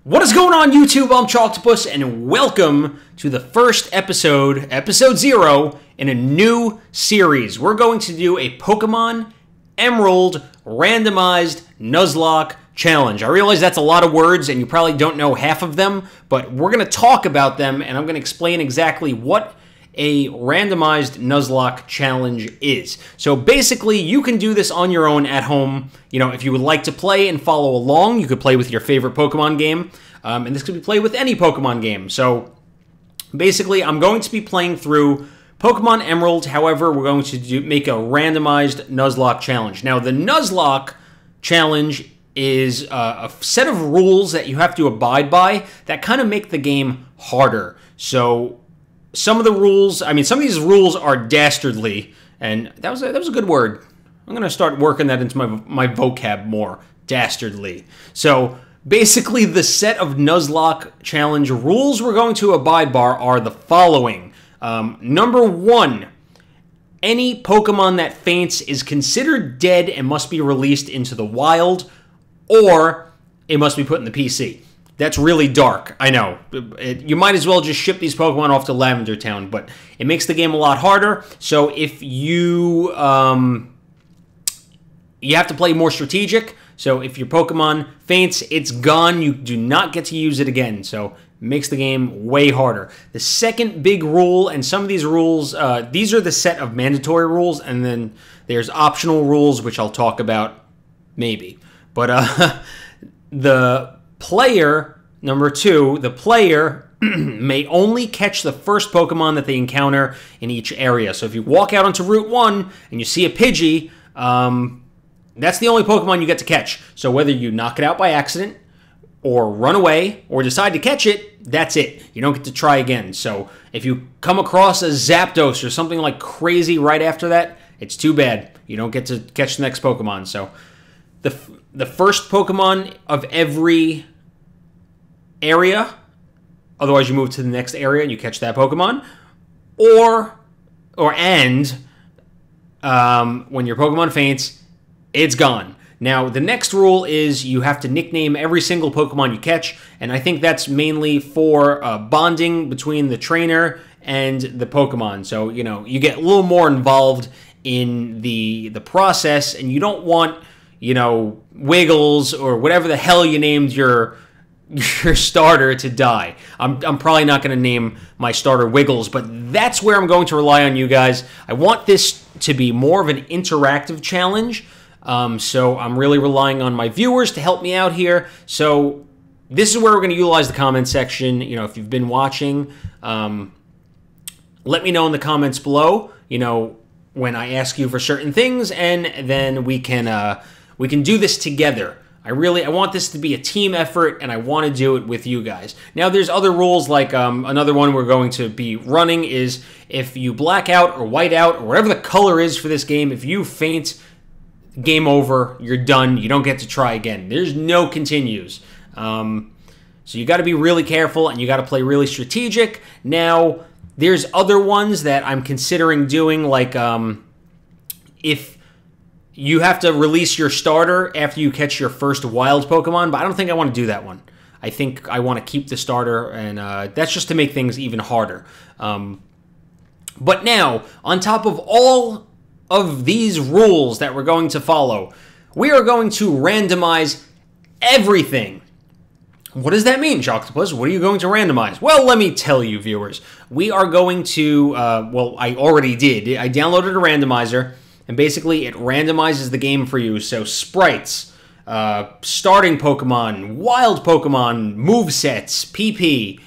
What is going on, YouTube? I'm Choctopus, and welcome to the first episode, episode 0, in a new series. We're going to do a Pokemon Emerald Randomized Nuzlocke challenge. I realize that's a lot of words, and you probably don't know half of them, but we're going to talk about them, and I'm going to explain exactly what a randomized Nuzlocke challenge is. So basically, you can do this on your own at home. You know, if you would like to play and follow along, you could play with your favorite Pokemon game. And this could be played with any Pokemon game. So basically, I'm going to be playing through Pokemon Emerald. However, we're going to make a randomized Nuzlocke challenge. Now, the Nuzlocke challenge is a set of rules that you have to abide by that kind of make the game harder. So some of the rules, some of these rules are dastardly, and that was a good word. I'm going to start working that into my vocab more. Dastardly. So basically, the set of Nuzlocke challenge rules we're going to abide by are the following. Number 1, any Pokemon that faints is considered dead and must be released into the wild, or it must be put in the PC. That's really dark, I know. You might as well just ship these Pokemon off to Lavender Town, but it makes the game a lot harder. So if you you have to play more strategic. So if your Pokemon faints, it's gone. You do not get to use it again. So it makes the game way harder. The second big rule, and some of these rules, these are the set of mandatory rules, and then there's optional rules, which I'll talk about maybe. But the player, number 2, the player may only catch the first Pokemon that they encounter in each area. So if you walk out onto Route 1 and you see a Pidgey, that's the only Pokemon you get to catch. So whether you knock it out by accident, or run away, or decide to catch it, that's it. You don't get to try again. So if you come across a Zapdos or something like crazy right after that, it's too bad. You don't get to catch the next Pokemon. So the first Pokemon of every area, otherwise you move to the next area and you catch that Pokemon, when your Pokemon faints, it's gone. Now, the next rule is you have to nickname every single Pokemon you catch, and I think that's mainly for bonding between the trainer and the Pokemon. So, you know, you get a little more involved in the process, and you don't want, you know, Wiggles or whatever the hell you named your starter to die. I'm probably not going to name my starter Wiggles, but that's where I'm going to rely on you guys. I want this to be more of an interactive challenge. So I'm really relying on my viewers to help me out here. So this is where we're going to utilize the comment section. You know, if you've been watching, let me know in the comments below, you know, when I ask you for certain things, and then we can do this together. I want this to be a team effort, and I want to do it with you guys. Now, there's other rules, like another one we're going to be running is if you black out or white out, or whatever the color is for this game, if you faint, game over, you're done, you don't get to try again. There's no continues. So you got to be really careful, and you got to play really strategic. Now, there's other ones that I'm considering doing, like if you have to release your starter after you catch your first wild Pokemon, but I don't think I want to do that one. I think I want to keep the starter, and that's just to make things even harder. But now, on top of all of these rules that we're going to follow, we are going to randomize everything. What does that mean, Choctopus? What are you going to randomize? Well, let me tell you, viewers. We are going to, well, I already did. I downloaded a randomizer, and basically it randomizes the game for you. So sprites, starting Pokemon, wild Pokemon, movesets, PP.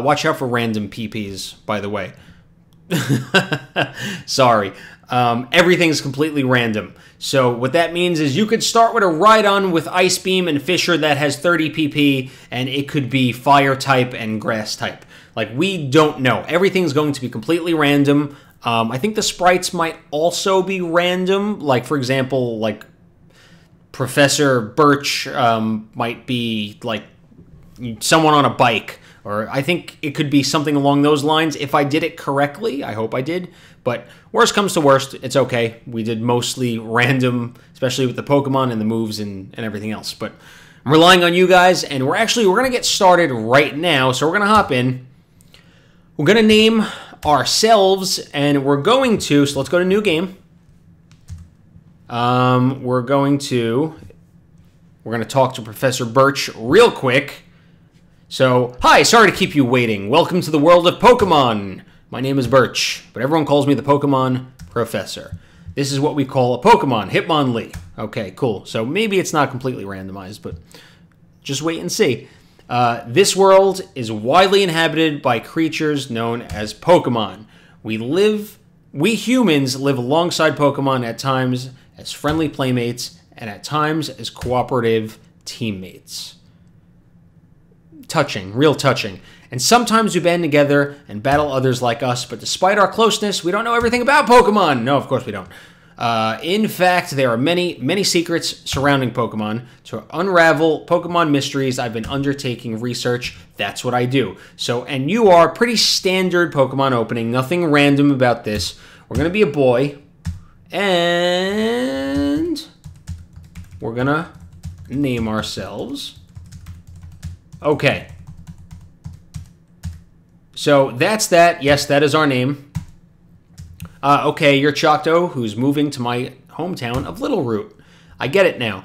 Watch out for random PPs, by the way. Sorry. Everything's completely random. So what that means is you could start with a Rhydon with Ice Beam and Fissure that has 30 PP, and it could be Fire type and Grass type. Like, we don't know. Everything's going to be completely random. I think the sprites might also be random. Like, for example, like Professor Birch might be like someone on a bike. Or I think it could be something along those lines if I did it correctly. I hope I did. But worst comes to worst, it's okay. We did mostly random, especially with the Pokemon and the moves and everything else. But I'm relying on you guys, and we're going to get started right now. So we're going to hop in. We're going to name ourselves, and we're going to, so let's go to new game. We're going to talk to Professor Birch real quick. So, hi, sorry to keep you waiting. Welcome to the world of Pokemon. My name is Birch, but everyone calls me the Pokemon Professor. This is what we call a Pokemon, Hitmonlee. Okay, cool. So maybe it's not completely randomized, but just wait and see. This world is widely inhabited by creatures known as Pokemon. We humans live alongside Pokemon at times as friendly playmates and at times as cooperative teammates. Touching, real touching. And sometimes we band together and battle others like us, but despite our closeness, we don't know everything about Pokemon. No, of course we don't. In fact, there are many, many secrets surrounding Pokemon. To unravel Pokemon mysteries, I've been undertaking research. That's what I do. So, and you are pretty standard Pokemon opening. Nothing random about this. We're going to be a boy. And we're going to name ourselves. Okay. So that's that. Yes, that is our name. Okay, you're Chocto, who's moving to my hometown of Little Root. I get it now.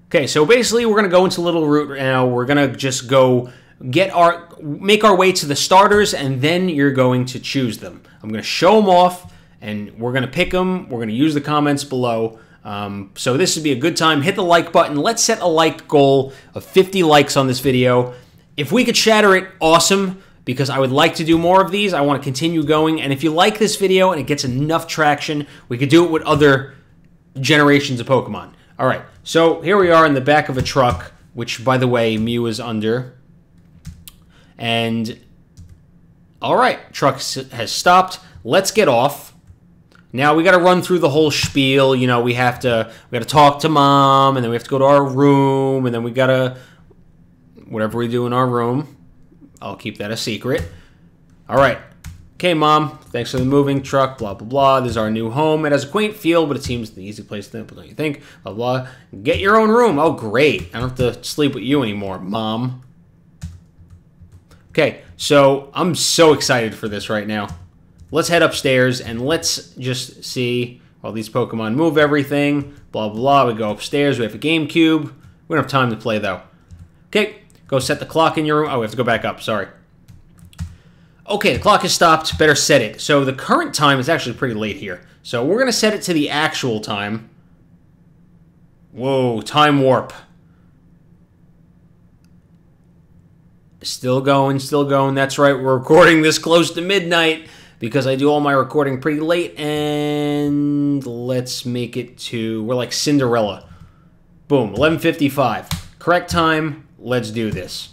Okay, so basically we're going to go into Little Root now. We're going to just go make our way to the starters, and then you're going to choose them. I'm going to show them off, and we're going to pick them. We're going to use the comments below. So this would be a good time. Hit the like button. Let's set a like goal of 50 likes on this video. If we could shatter it, awesome. Because I would like to do more of these. I want to continue going. And if you like this video and it gets enough traction, we could do it with other generations of Pokemon. All right, so here we are in the back of a truck, which, by the way, Mew is under. And, all right, truck has stopped. Let's get off. Now, we got to run through the whole spiel. You know, we got to talk to Mom, and then we have to go to our room, and then we got to, whatever we do in our room, I'll keep that a secret. All right. Okay, Mom. Thanks for the moving truck. Blah, blah, blah. This is our new home. It has a quaint feel, but it seems the easy place to live, don't you think? Blah, blah. Get your own room. Oh, great. I don't have to sleep with you anymore, Mom. Okay, so I'm so excited for this right now. Let's head upstairs, and let's just see while these Pokemon move everything. Blah, blah, blah. We go upstairs. We have a GameCube. We don't have time to play, though. Okay. Go set the clock in your room. Oh, we have to go back up. Sorry. Okay, the clock has stopped. Better set it. So the current time is actually pretty late here. So we're going to set it to the actual time. Whoa, time warp. Still going, still going. That's right, we're recording this close to midnight because I do all my recording pretty late. And let's make it to, we're like Cinderella. Boom, 11:55. Correct time. Let's do this.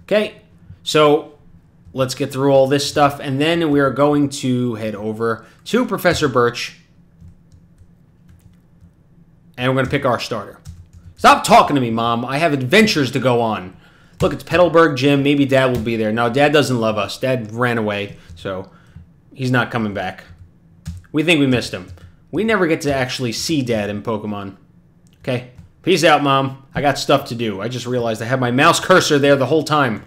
Okay, so let's get through all this stuff, and then we are going to head over to Professor Birch, and we're going to pick our starter. Stop talking to me, Mom. I have adventures to go on. Look, it's Petalburg Gym. Maybe Dad will be there. No, Dad doesn't love us. Dad ran away, so he's not coming back. We think we missed him. We never get to actually see Dad in Pokemon. Okay. Peace out, Mom. I got stuff to do. I just realized I had my mouse cursor there the whole time.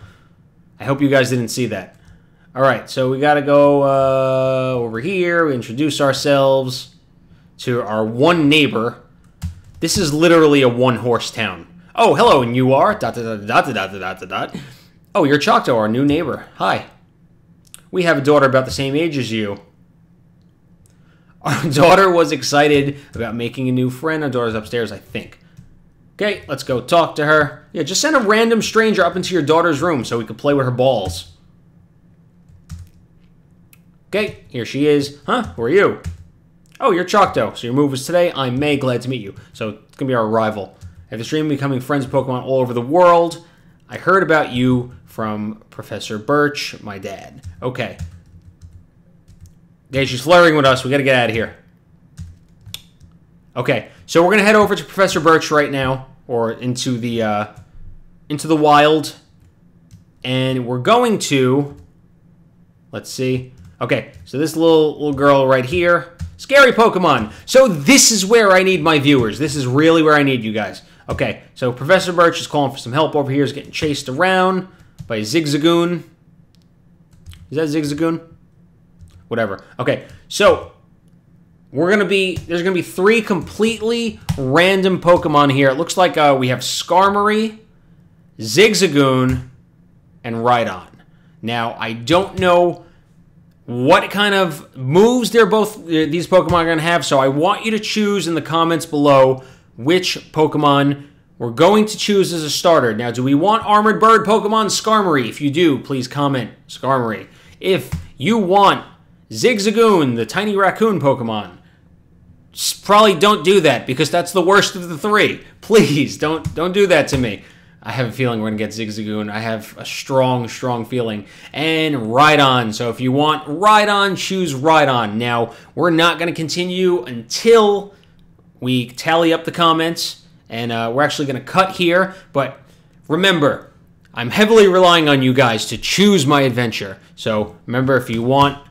I hope you guys didn't see that. All right, so we got to go over here. We introduce ourselves to our one neighbor. This is literally a one-horse town. Oh, hello, and you are? ... Oh, you're Chocto, our new neighbor. Hi. We have a daughter about the same age as you. Our daughter was excited about making a new friend. Our daughter's upstairs, I think. Okay, let's go talk to her. Yeah, just send a random stranger up into your daughter's room so we can play with her balls. Okay, here she is. Huh? Who are you? Oh, you're Chocto. So your move was today. I'm May. Glad to meet you. So it's going to be our rival. I have a dream of becoming friends with Pokemon all over the world. I heard about you from Professor Birch, my dad. Okay. Okay, she's flirting with us. We got to get out of here. Okay, so we're going to head over to Professor Birch right now, or into the wild, and we're going to, let's see, okay, so this little girl right here, scary Pokemon. So this is where I need my viewers. This is really where I need you guys. Okay, so Professor Birch is calling for some help over here. He's getting chased around by Zigzagoon. Is that Zigzagoon? Whatever. Okay, so there's gonna be 3 completely random Pokemon here. It looks like we have Skarmory, Zigzagoon, and Rhydon. Now, I don't know what kind of moves these Pokemon are going to have, so I want you to choose in the comments below which Pokemon we're going to choose as a starter. Now, do we want Armored Bird Pokemon Skarmory? If you do, please comment Skarmory. If you want Zigzagoon, the tiny raccoon Pokemon, probably don't do that because that's the worst of the 3. Please, don't do that to me. I have a feeling we're going to get Zigzagoon. I have a strong, strong feeling. And Rhydon. So if you want Rhydon, choose Rhydon. Now, we're not going to continue until we tally up the comments. And we're actually going to cut here. But remember, I'm heavily relying on you guys to choose my adventure. So remember, if you want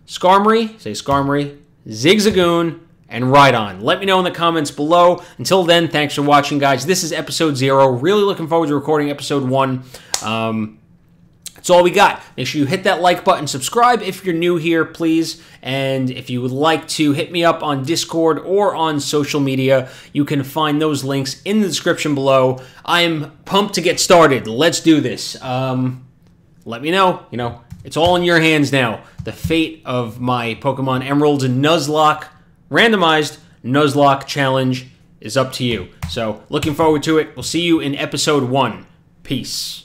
Skarmory, say Skarmory, Zigzagoon, and Rhydon. Let me know in the comments below. Until then, thanks for watching, guys. This is episode 0. Really looking forward to recording episode 1. That's all we got. Make sure you hit that like button, subscribe if you're new here, please. And if you would like to hit me up on Discord or on social media, you can find those links in the description below. I'm pumped to get started. Let's do this. Let me know. You know, it's all in your hands now. The fate of my Pokemon Emerald Nuzlocke Randomized Nuzlocke challenge is up to you. So, looking forward to it. We'll see you in episode 1. Peace.